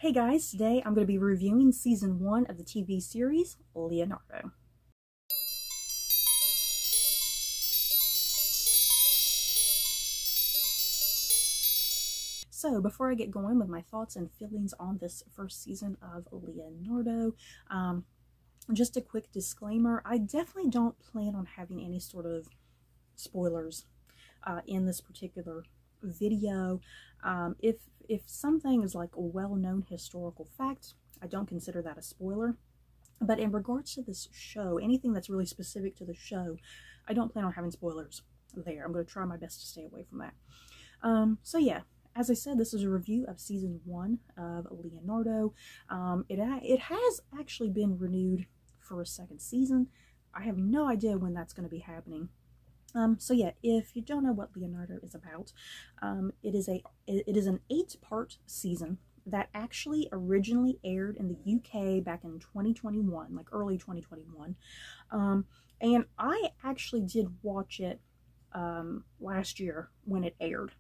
Hey guys, today I'm going to be reviewing Season 1 of the TV series, Leonardo. So, before I get going with my thoughts and feelings on this first season of Leonardo, just a quick disclaimer, I definitely don't plan on having any sort of spoilers in this particular video. If something is like a well-known historical fact, I don't consider that a spoiler. But in regards to this show, anything that's really specific to the show, I don't plan on having spoilers there. I'm going to try my best to stay away from that. So yeah, as I said, this is a review of Season 1 of Leonardo. It has actually been renewed for a second season. I have no idea when that's going to be happening. So yeah, if you don't know what Leonardo is about, it is an 8-part season that actually originally aired in the UK back in 2021, like early 2021. And I actually did watch it last year when it aired.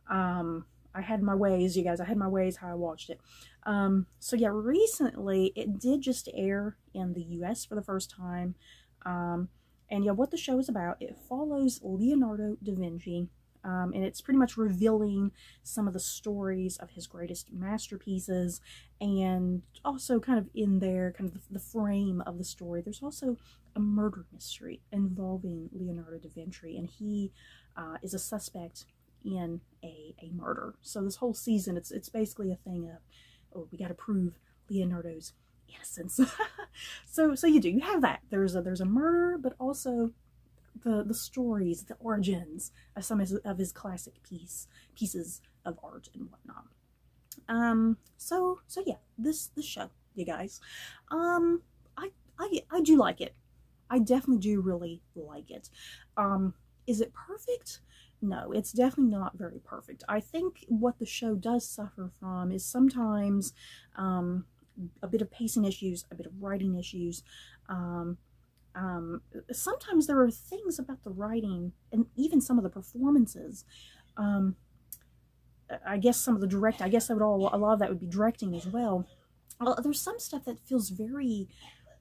I had my ways, you guys. I had my ways how I watched it. So yeah, recently it did just air in the US for the first time. And yeah, what the show is about, it follows Leonardo da Vinci, and it's pretty much revealing some of the stories of his greatest masterpieces, and also kind of in there, kind of the frame of the story, there's also a murder mystery involving Leonardo da Vinci, and he is a suspect in a murder. So this whole season, it's basically a thing of, oh, we got to prove Leonardo's innocence. so you have that. There's a murder, but also the stories, the origins of some of his classic pieces of art and whatnot. So yeah, this show, you guys, I do like it. I definitely do really like it. Is it perfect? No, it's definitely not very perfect. I think what the show does suffer from is sometimes a bit of pacing issues, a bit of writing issues. Sometimes there are things about the writing and even some of the performances. I guess some of the I guess a lot of that would be directing as well. There's some stuff that feels very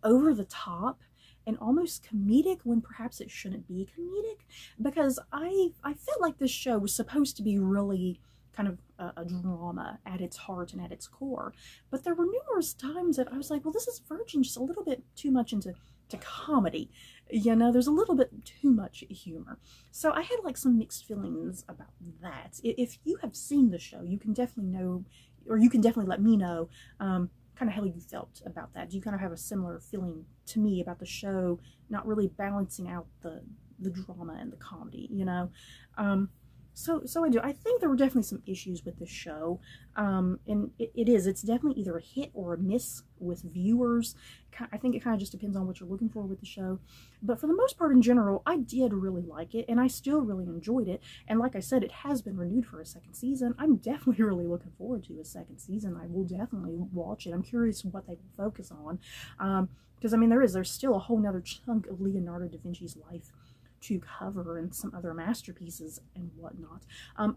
over the top and almost comedic when perhaps it shouldn't be comedic, because I felt like this show was supposed to be really kind of a drama at its heart and at its core, but there were numerous times that I was like, well, this is verging just a little bit too much into comedy. You know, there's a little bit too much humor. So I had like some mixed feelings about that. If you have seen the show, you can definitely know, or you can definitely let me know kind of how you felt about that. Do you kind of have a similar feeling to me about the show not really balancing out the drama and the comedy, you know? So I do. I think there were definitely some issues with the show, and it's definitely either a hit or a miss with viewers. I think it kind of just depends on what you're looking for with the show, but for the most part in general, I did really like it, and I still really enjoyed it, and like I said, it has been renewed for a second season. I'm definitely really looking forward to a second season. I will definitely watch it. I'm curious what they will focus on, because I mean, there's still a whole nother chunk of Leonardo da Vinci's life to cover, and some other masterpieces and whatnot.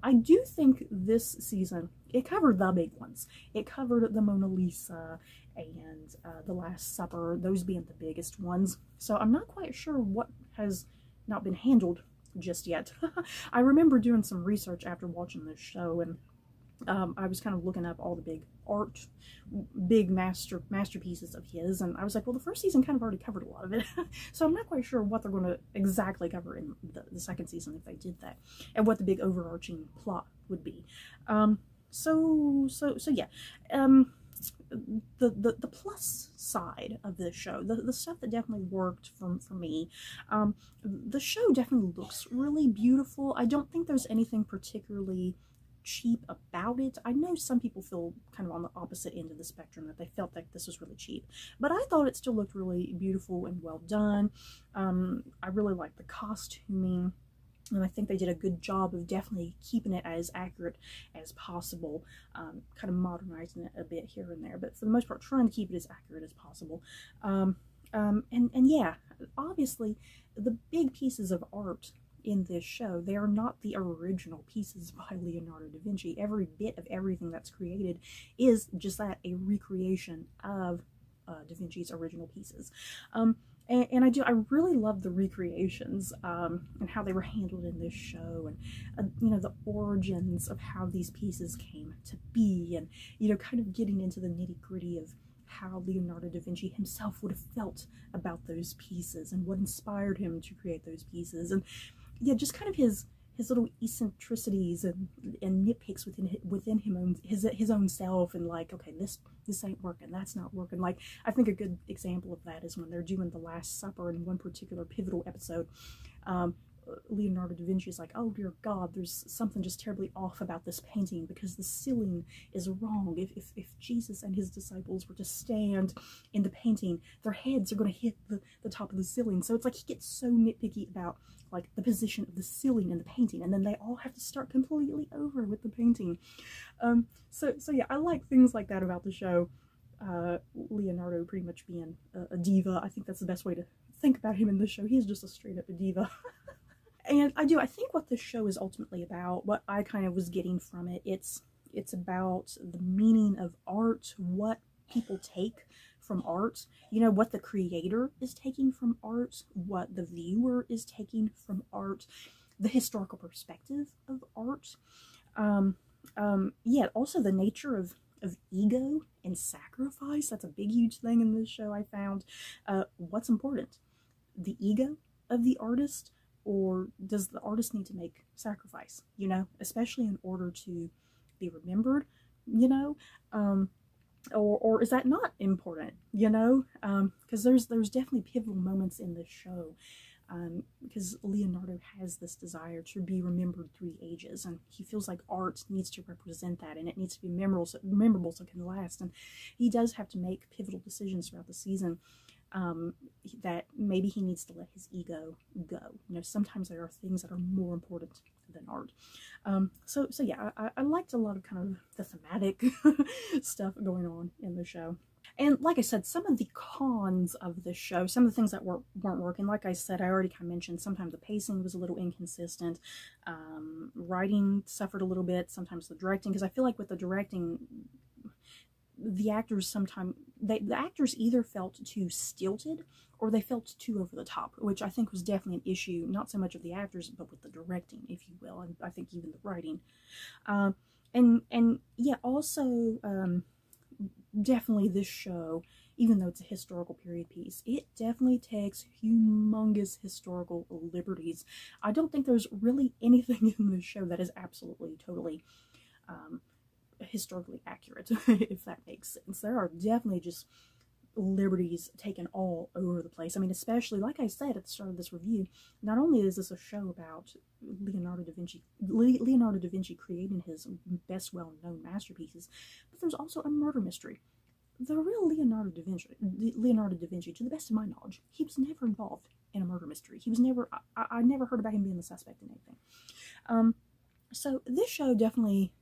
I do think this season, it covered the big ones. It covered the Mona Lisa and the Last Supper, those being the biggest ones. So I'm not quite sure what has not been handled just yet. I remember doing some research after watching this show, and I was kind of looking up all the big masterpieces of his, and I was like, well, the first season kind of already covered a lot of it. So I'm not quite sure what they're going to exactly cover in the second season if they did that, and what the big overarching plot would be. So yeah. The plus side of this show, the stuff that definitely worked for me, the show definitely looks really beautiful. I don't think there's anything particularly cheap about it. I know some people feel kind of on the opposite end of the spectrum, that they felt like this was really cheap, but I thought it still looked really beautiful and well done. I really liked the costuming, and I think they did a good job of definitely keeping it as accurate as possible, kind of modernizing it a bit here and there, but for the most part trying to keep it as accurate as possible. And yeah, obviously the big pieces of art in this show. They are not the original pieces by Leonardo da Vinci. Every bit of everything that's created is just that, a recreation of da Vinci's original pieces. And I really love the recreations and how they were handled in this show, and you know, the origins of how these pieces came to be, and you know, kind of getting into the nitty-gritty of how Leonardo da Vinci himself would have felt about those pieces and what inspired him to create those pieces, and yeah, just kind of his little eccentricities and nitpicks within his own self, and like, okay, this ain't working, that's not working. Like, I think a good example of that is when they're doing the Last Supper in one particular pivotal episode. Leonardo da Vinci is like, oh dear God, there's something just terribly off about this painting because the ceiling is wrong. If Jesus and his disciples were to stand in the painting, their heads are going to hit the top of the ceiling. So it's like he gets so nitpicky about like the position of the ceiling in the painting, and then they all have to start completely over with the painting. So yeah, I like things like that about the show. Leonardo pretty much being a diva. I think that's the best way to think about him in the show. He's just a straight up a diva. And I think what this show is ultimately about, what I kind of was getting from it, it's about the meaning of art, what people take from art, you know, what the creator is taking from art, what the viewer is taking from art, the historical perspective of art. Yeah, also the nature of ego and sacrifice. That's a big, huge thing in this show, I found. What's important? The ego of the artist, or does the artist need to make sacrifice, you know, especially in order to be remembered, you know, or is that not important, you know, because there's definitely pivotal moments in this show, because Leonardo has this desire to be remembered through the ages, and he feels like art needs to represent that, and it needs to be memorable so it can last, and he does have to make pivotal decisions throughout the season. That maybe he needs to let his ego go. You know, sometimes there are things that are more important than art. So yeah, I liked a lot of kind of the thematic stuff going on in the show. And like I said, some of the cons of the show, some of the things that weren't working, like I said, I already kind of mentioned, sometimes the pacing was a little inconsistent. Writing suffered a little bit, sometimes the directing, because I feel like with the directing, the actors sometimes, the actors either felt too stilted or they felt too over the top, which I think was definitely an issue, not so much of the actors, but with the directing, if you will, and I think even the writing. And yeah, also, definitely this show, even though it's a historical period piece, it definitely takes humongous historical liberties. I don't think there's really anything in this show that is absolutely, totally, historically accurate, if that makes sense. There are definitely just liberties taken all over the place. I mean, especially, like I said at the start of this review, not only is this a show about Leonardo da Vinci creating his best well-known masterpieces, but there's also a murder mystery. The real Leonardo da Vinci, to the best of my knowledge, he was never involved in a murder mystery. He was never, I never heard about him being the suspect in anything. So this show definitely,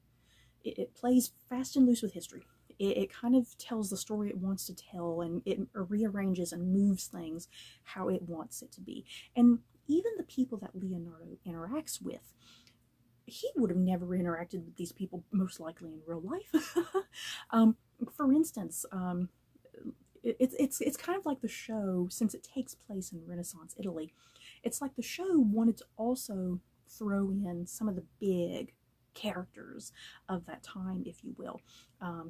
it plays fast and loose with history. It kind of tells the story it wants to tell, and it rearranges and moves things how it wants it to be. And even the people that Leonardo interacts with, he would have never interacted with these people most likely in real life. For instance, it's kind of like the show, since it takes place in Renaissance Italy, it's like the show wanted to also throw in some of the big characters of that time, if you will.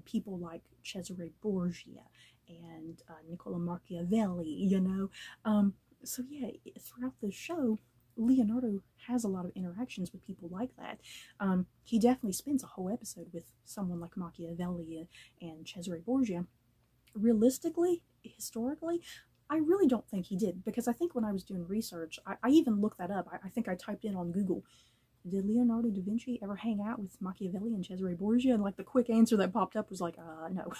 People like Cesare Borgia and Niccolo Machiavelli, you know. So yeah, throughout the show, Leonardo has a lot of interactions with people like that. He definitely spends a whole episode with someone like Machiavelli and Cesare Borgia. Realistically, historically, I really don't think he did, because I think when I was doing research, I even looked that up. I think I typed in on Google, did Leonardo da Vinci ever hang out with Machiavelli and Cesare Borgia? And like the quick answer that popped up was like, no,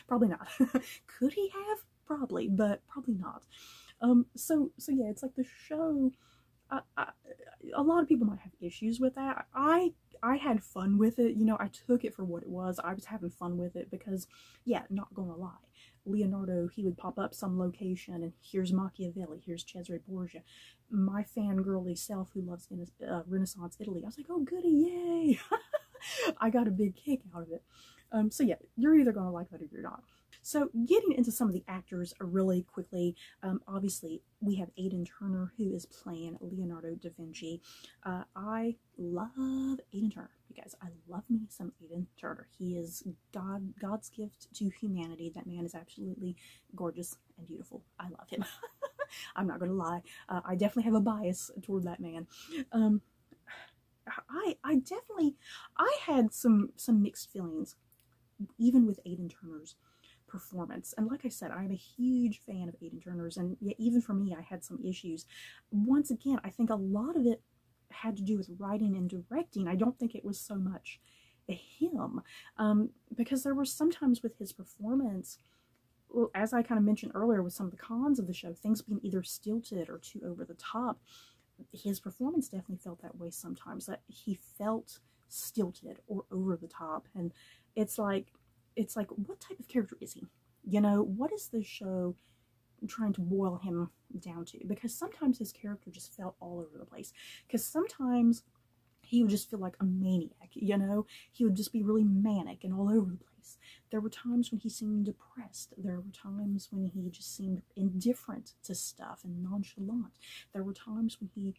probably not. Could he have? Probably, but probably not. So yeah, it's like the show, a lot of people might have issues with that. I I had fun with it. You know, I took it for what it was. I was having fun with it because, yeah, not gonna lie, Leonardo, he would pop up some location and here's Machiavelli, here's Cesare Borgia. My fangirly self who loves Renaissance Italy, I was like, oh goody, yay! I got a big kick out of it. So yeah, you're either gonna like that or you're not. So getting into some of the actors really quickly, obviously we have Aiden Turner who is playing Leonardo da Vinci. I love Aiden Turner, you guys. I love me some Aiden Turner. He is God's gift to humanity. That man is absolutely gorgeous and beautiful. I love him. I'm not gonna lie. I definitely have a bias toward that man. I had some mixed feelings even with Aiden Turner's performance. And like I said, I'm a huge fan of Aiden Turner's, and yet even for me, I had some issues. Once again, I think a lot of it had to do with writing and directing. I don't think it was so much him, because there were sometimes with his performance, well, as I kind of mentioned earlier with some of the cons of the show, things being either stilted or too over the top. His performance definitely felt that way sometimes, that he felt stilted or over the top, and it's like, what type of character is he? You know, what is the show trying to boil him down to? Because sometimes his character just felt all over the place. Because sometimes he would just feel like a maniac, you know? He would just be really manic and all over the place. There were times when he seemed depressed. There were times when he just seemed indifferent to stuff and nonchalant. There were times when he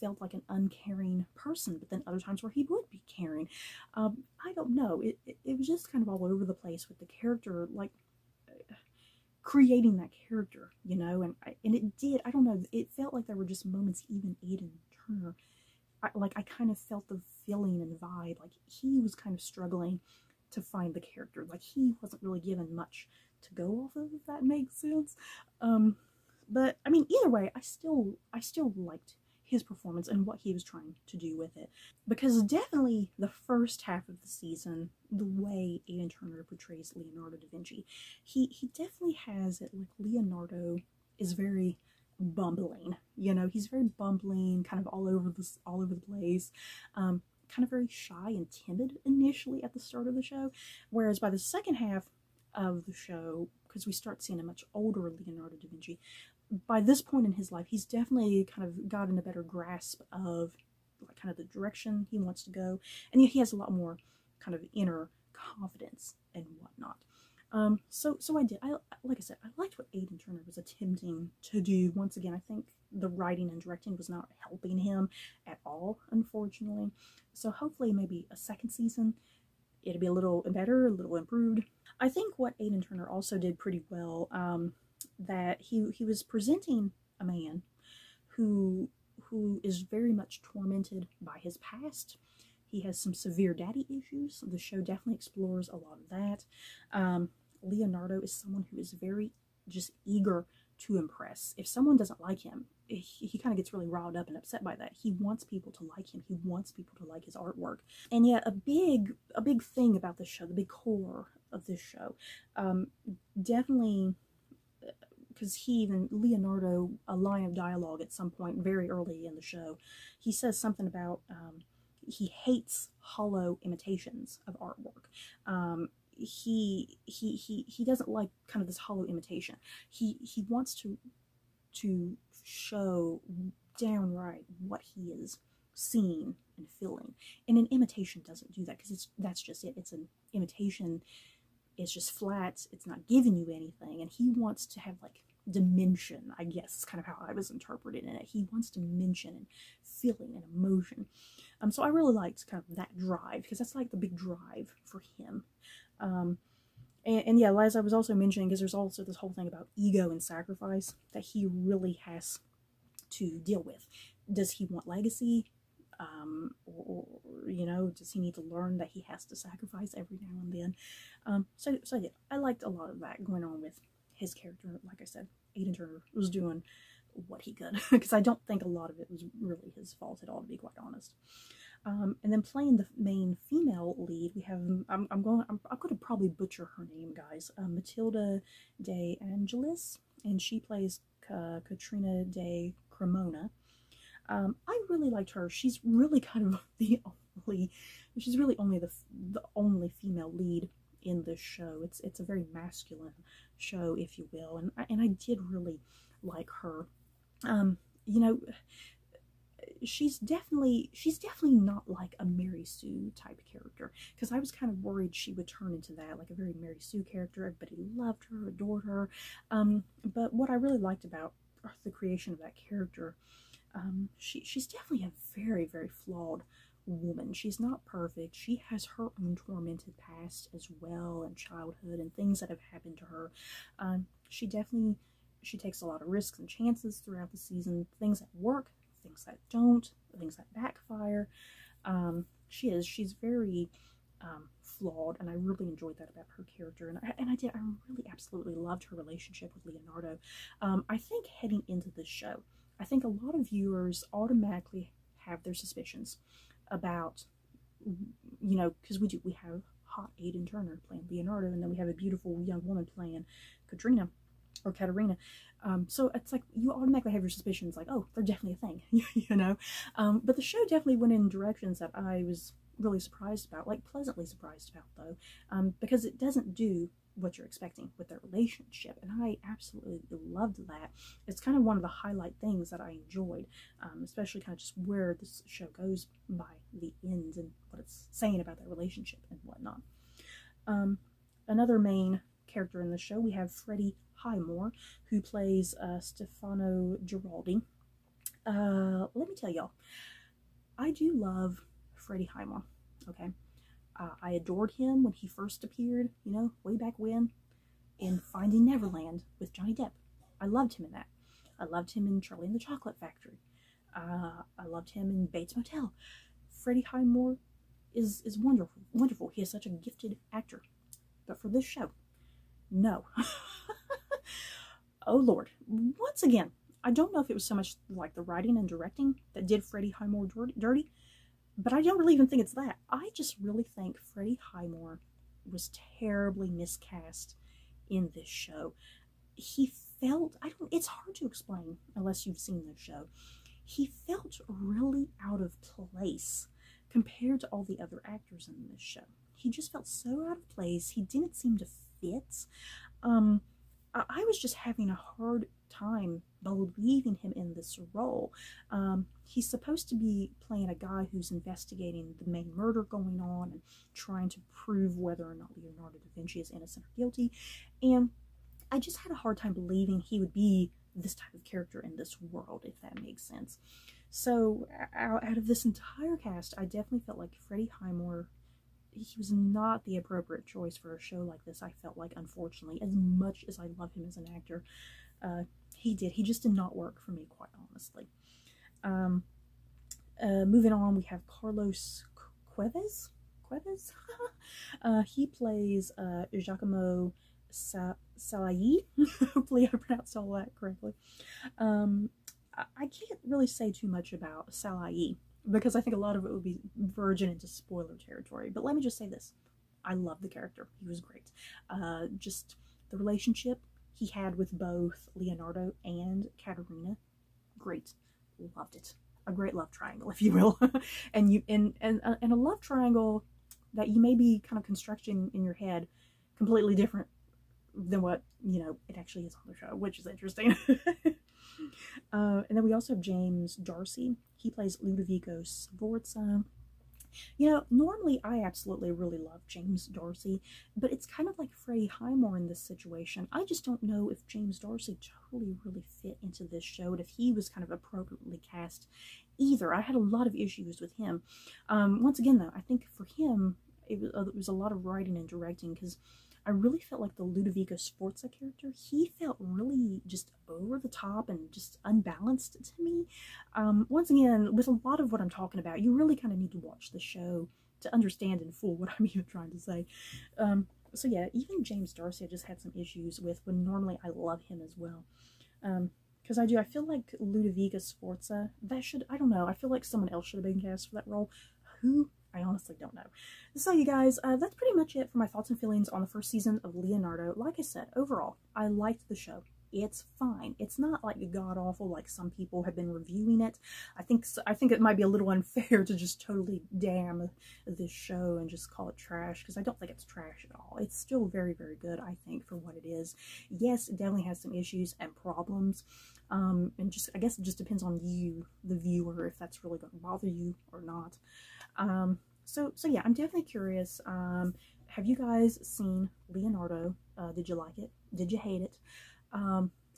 felt like an uncaring person, but then other times where he would be caring. I don't know. It was just kind of all over the place with the character, like creating that character, you know, and it did, I don't know, it felt like there were just moments, even Aiden Turner, I kind of felt the feeling and vibe, like he was kind of struggling to find the character, like he wasn't really given much to go off of, if that makes sense. But I mean, either way, I still liked his performance and what he was trying to do with it, because definitely the first half of the season, the way Aiden Turner portrays Leonardo da Vinci, he definitely has it like Leonardo is very bumbling, you know, he's very bumbling, kind of all over the place, kind of very shy and timid initially at the start of the show, whereas by the second half of the show, because we start seeing a much older Leonardo da Vinci, by this point in his life, he's definitely kind of gotten a better grasp of like kind of the direction he wants to go, and he has a lot more kind of inner confidence and whatnot. So like I said, I liked what Aiden Turner was attempting to do. Once again, I think the writing and directing was not helping him at all, unfortunately. So hopefully maybe a second season, it'll be a little better, a little improved. I think what Aiden Turner also did pretty well, that he was presenting a man who is very much tormented by his past. He has some severe daddy issues. The show definitely explores a lot of that. Leonardo is someone who is very just eager to impress. If someone doesn't like him, he kind of gets really riled up and upset by that. He wants people to like him. He wants people to like his artwork. And yet a big thing about this show, the big core of this show, definitely, because Leonardo, a line of dialogue at some point very early in the show, he says something about he hates hollow imitations of artwork. He doesn't like kind of this hollow imitation. He wants to show downright what he is seeing and feeling, and an imitation doesn't do that, because that's just it. It's an imitation. It's just flat. It's not giving you anything, and he wants to have like dimension, I guess is kind of how I was interpreting it. He wants dimension and feeling and emotion. So I really liked kind of that drive, because that's like the big drive for him. And yeah, as I was also mentioning, because there's also this whole thing about ego and sacrifice that he really has to deal with. Does he want legacy? Or you know, does he need to learn that he has to sacrifice every now and then? So yeah, I liked a lot of that going on with his character. Like I said, Aiden Turner was doing what he could, because I don't think a lot of it was really his fault at all, to be quite honest. And then playing the main female lead, we have, I'm going to probably butcher her name, guys, Matilda De Angelis, and she plays Katrina De Cremona. I really liked her. She's really kind of the she's really only the only female lead in this show. It's a very masculine show, if you will, and I did really like her. You know, she's definitely not like a Mary Sue type character, because I was kind of worried she would turn into that, like a very Mary Sue character. Everybody loved her, adored her. But what I really liked about the creation of that character, she's definitely a very, very flawed woman. She's not perfect. She has her own tormented past as well, and childhood and things that have happened to her. She takes a lot of risks and chances throughout the season, things that work, things that don't, things that backfire. She's very flawed, and I really enjoyed that about her character, and I really absolutely loved her relationship with Leonardo. I think heading into this show, I think a lot of viewers automatically have their suspicions about, you know, because we have hot Aiden Turner playing Leonardo, and then we have a beautiful young woman playing Katrina. So it's like you automatically have your suspicions, like, oh, they're definitely a thing, you know. But the show definitely went in directions that I was really surprised about, like pleasantly surprised about, though, because it doesn't do what you're expecting with their relationship, and I absolutely loved that. It's kind of one of the highlight things that I enjoyed, especially kind of just where this show goes by the end and what it's saying about their relationship and whatnot. Another main character in the show, we have Freddie Highmore, who plays Stefano Giraldi. Let me tell y'all, I do love Freddie Highmore, okay? I adored him when he first appeared, you know, way back when, in Finding Neverland with Johnny Depp. I loved him in that. I loved him in Charlie and the Chocolate Factory. I loved him in Bates Motel. Freddie Highmore is wonderful, wonderful. He is such a gifted actor. But for this show, no. Oh Lord. Once again, I don't know if it was so much like the writing and directing that did Freddie Highmore dirty, but I don't really even think it's that. I just really think Freddie Highmore was terribly miscast in this show. He felt, it's hard to explain unless you've seen this show. He felt really out of place compared to all the other actors in this show. He just felt so out of place. He didn't seem to fit. I was just having a hard time believing him in this role. He's supposed to be playing a guy who's investigating the main murder going on and trying to prove whether or not Leonardo da Vinci is innocent or guilty, and I just had a hard time believing he would be this type of character in this world, if that makes sense. So out of this entire cast, I definitely felt like Freddie Highmore, he was not the appropriate choice for a show like this. I felt like, unfortunately, as much as I love him as an actor, he just did not work for me, quite honestly. Moving on, we have Carlos Cuevas. He plays Giacomo Salai. Hopefully I pronounced all that correctly. I can't really say too much about Salai, because I think a lot of it would be verging into spoiler territory. But let me just say this. I love the character. He was great. Just the relationship he had with both Leonardo and Caterina. Great. Loved it. A great love triangle, if you will. and a love triangle that you may be kind of constructing in your head completely different than what, you know, it actually is on the show, which is interesting. And then we also have James Darcy. He plays Ludovico Sforza. You know, normally I absolutely really love James Darcy, but it's kind of like Freddie Highmore in this situation. I just don't know if James Darcy totally really fit into this show, and if he was kind of appropriately cast either. I had a lot of issues with him. Once again, though, I think for him, it was a lot of writing and directing, because I really felt like the Ludovico Sforza character, he felt really just over the top and just unbalanced to me. Once again, with a lot of what I'm talking about, you really kind of need to watch the show to understand in full what I'm even trying to say. So yeah, even James Darcy I just had some issues with, when normally I love him as well. Because I feel like Ludovico Sforza, I don't know, I feel like someone else should have been cast for that role. Who? I honestly don't know. So you guys, that's pretty much it for my thoughts and feelings on the first season of Leonardo. Like I said, overall, I liked the show. It's fine. It's not like god-awful like some people have been reviewing it. I think it might be a little unfair to just totally damn this show and just call it trash, because I don't think it's trash at all. It's still very, very good, I think, for what it is. Yes, it definitely has some issues and problems, and just, I guess it just depends on you, the viewer, if that's really going to bother you or not. So yeah, I'm definitely curious. Have you guys seen Leonardo? Did you like it? Did you hate it?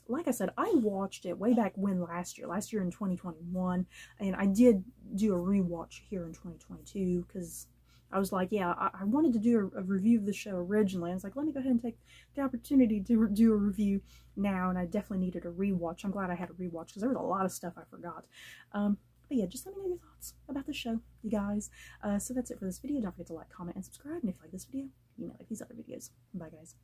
Like I said, I watched it way back when last year in 2021, and I did do a rewatch here in 2022, because I was like, yeah, I wanted to do a review of the show originally. I was like, let me go ahead and take the opportunity to do a review now, and I definitely needed a rewatch. I'm glad I had a rewatch, because there was a lot of stuff I forgot. But yeah, just let me know your thoughts about the show, you guys. So that's it for this video. Don't forget to like, comment, and subscribe. And if you like this video, you may like these other videos. Bye, guys.